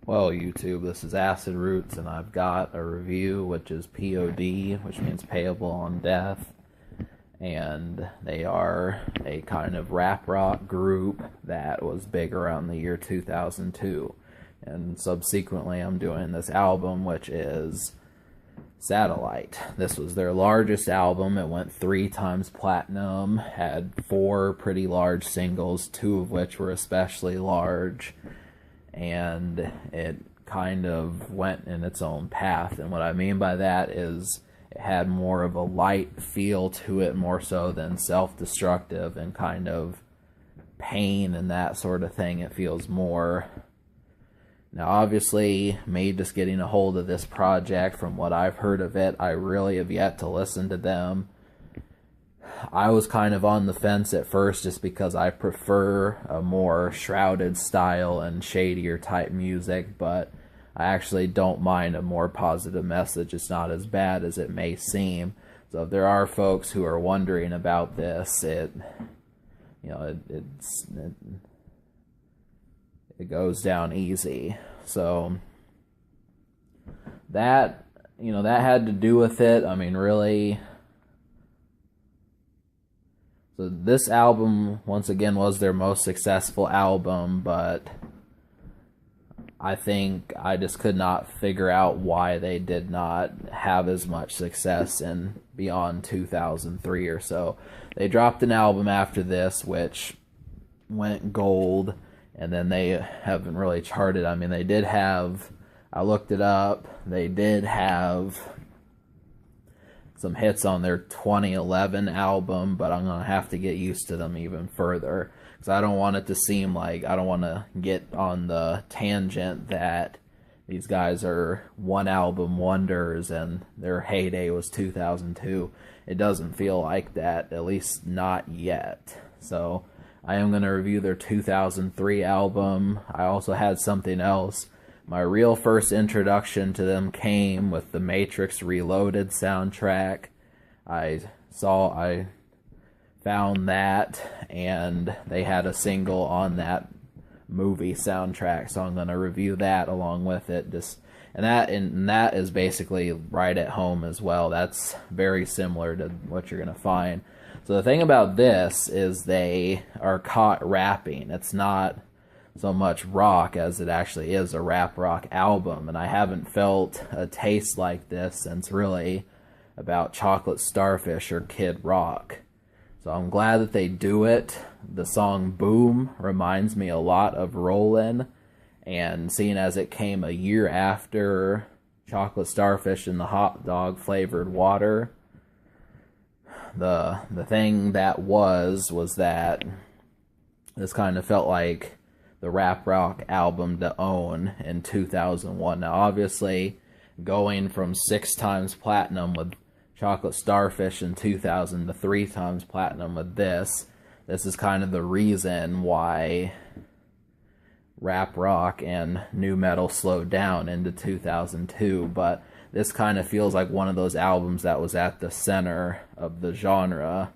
Well, YouTube, this is Acid Roots, and I've got a review which is P.O.D, which means payable on death. And they are a kind of rap rock group that was big around the year 2002. And subsequently, I'm doing this album, which is Satellite. This was their largest album. It went 3 times platinum, had 4 pretty large singles, 2 of which were especially large. And it kind of went in its own path. And what I mean by that is it had more of a light feel to it, more so than self-destructive and kind of pain and that sort of thing. It feels more... Now, obviously, me just getting a hold of this project, from what I've heard of it, I really have yet to listen to them. I was kind of on the fence at first just because I prefer a more shrouded style and shadier type music, but I actually don't mind a more positive message. It bad as it may seem. So if there are folks who are wondering about this, it goes down easy. So that had to do with it. I mean, really. So this album, once again, was their most successful album, but I think I just could not figure out why they did not have as much success in beyond 2003 or so. They dropped an album after this, which went gold, and then they haven't really charted. I mean, they did have, I looked it up, they did have some hits on their 2011 album, but I'm going to have to get used to them even further, because I don't want it to seem like, I don't want to get on the tangent that these guys are one album wonders and their heyday was 2002. It doesn't feel like that, at least not yet. So I am going to review their 2003 album. I also had something else. My real first introduction to them came with the Matrix Reloaded soundtrack. I found that, and they had a single on that movie soundtrack, so I'm going to review that along with it. And that is basically right at home as well. That's very similar to what you're going to find. So the thing about this is they are caught rapping. It's not so much rock as it actually is a rap rock album, and I haven't felt a taste like this since really about Chocolate Starfish or Kid Rock. So I'm glad that they do it. The song Boom reminds me a lot of Rollin', and seeing as it came a year after Chocolate Starfish and the hot dog flavored water, the thing that was that this kind of felt like the rap rock album to own in 2001. Now, obviously, going from 6 times platinum with Chocolate Starfish in 2000 to 3 times platinum with this is kind of the reason why rap rock and nu metal slowed down into 2002. But this kind of feels like one of those albums that was at the center of the genre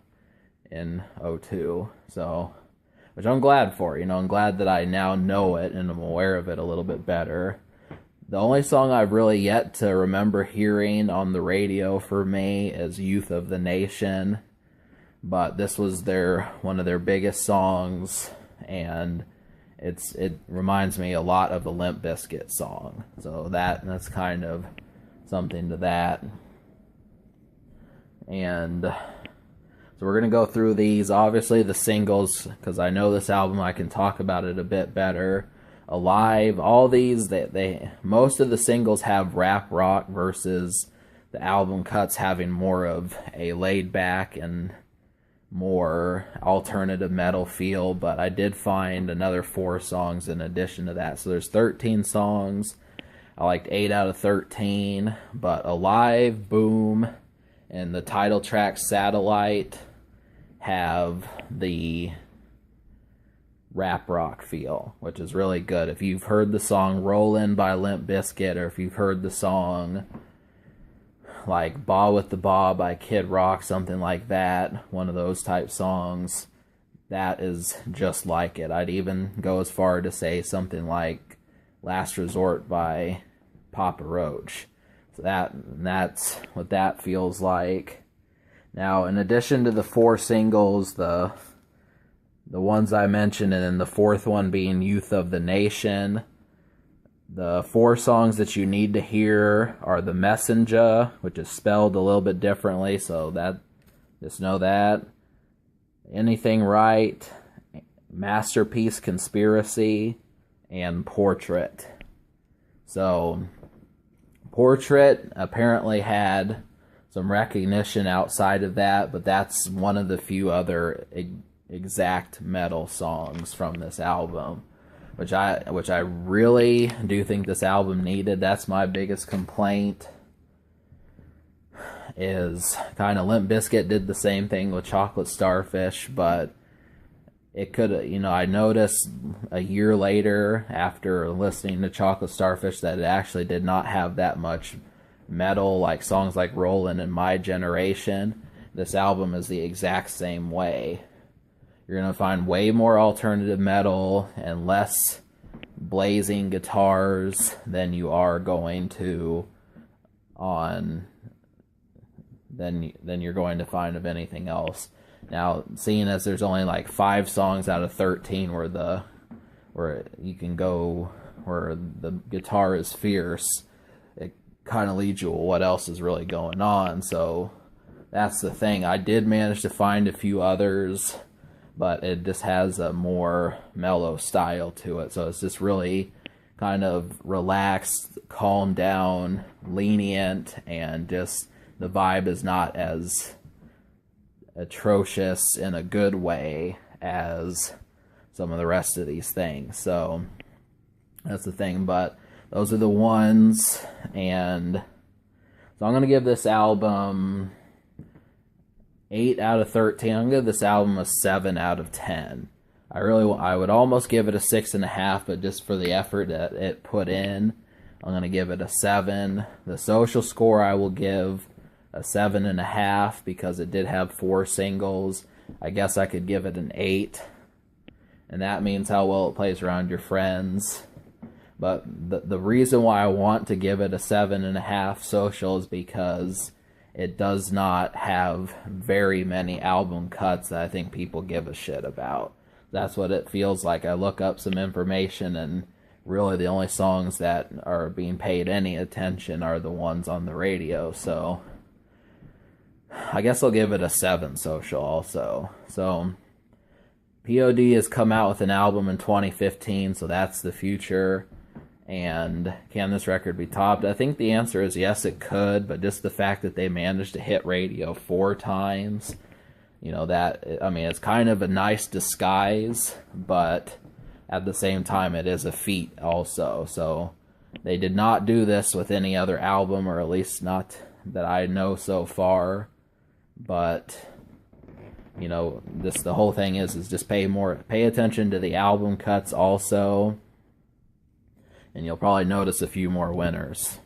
in '02. So, which I'm glad for. I'm glad that I now know it and I'm aware of it a little bit better. The only song I've really yet to remember hearing on the radio for me is Youth of the Nation. But this was one of their biggest songs, and it reminds me a lot of the Limp Bizkit song. So that's kind of something to that. And so we're going to go through these. Obviously the singles, because I know this album, I can talk about it a bit better. Alive, all these, most of the singles have rap rock versus the album cuts having more of a laid back and more alternative metal feel. But I did find another 4 songs in addition to that. So there's 13 songs. I liked 8 out of 13. But Alive, Boom, and the title track Satellite have the rap rock feel, which is really good. If you've heard the song Rollin' by Limp Bizkit, or if you've heard the song like Ba with the Ba by Kid Rock, something like that, one of those type songs, that is just like it. I'd even go as far to say something like Last Resort by Papa Roach. So that's what that feels like. Now, in addition to the 4 singles, the ones I mentioned, and then the 4th one being Youth of the Nation, the 4 songs that you need to hear are The Messenger, which is spelled a little bit differently, so that just know that. Anything Right, Masterpiece Conspiracy, and Portrait. So, Portrait apparently had some recognition outside of that, but that's one of the few other exact metal songs from this album, which I really do think this album needed. That's my biggest complaint. Is kind of Limp Bizkit did the same thing with Chocolate Starfish, but it could, I noticed a year later after listening to Chocolate Starfish that it actually did not have that much metal, like songs like Rollin' and My Generation. This album is the exact same way. You're going to find way more alternative metal and less blazing guitars than you are going to than you're going to find of anything else. Now, seeing as there's only like 5 songs out of 13 where you can go where the guitar is fierce, it kind of leads you what else is really going on. So that's the thing. I did manage to find a few others, but it just has a more mellow style to it. So it's just really kind of relaxed, calm down, lenient, and just the vibe is not as atrocious in a good way as some of the rest of these things. So that's the thing, but those are the ones. And so I'm going to give this album 8 out of 13. I'm going to give this album a 7 out of 10. I would almost give it a 6.5, but just for the effort that it put in, I'm going to give it a 7. The social score I will give a 7.5 because it did have 4 singles. I guess I could give it an 8, and that means how well it plays around your friends. But the reason why I want to give it a 7.5 social is because it does not have very many album cuts that I think people give a shit about. That's what it feels like. I look up some information, and really the only songs that are being paid any attention are the ones on the radio. So I guess I'll give it a 7 social also. So P.O.D. has come out with an album in 2015, so that's the future. And can this record be topped? I think the answer is yes, it could, but just the fact that they managed to hit radio 4 times, it's kind of a nice disguise, but at the same time, it is a feat also. So they did not do this with any other album, or at least not that I know so far. But the whole thing is just pay attention to the album cuts also, and you'll probably notice a few more winners.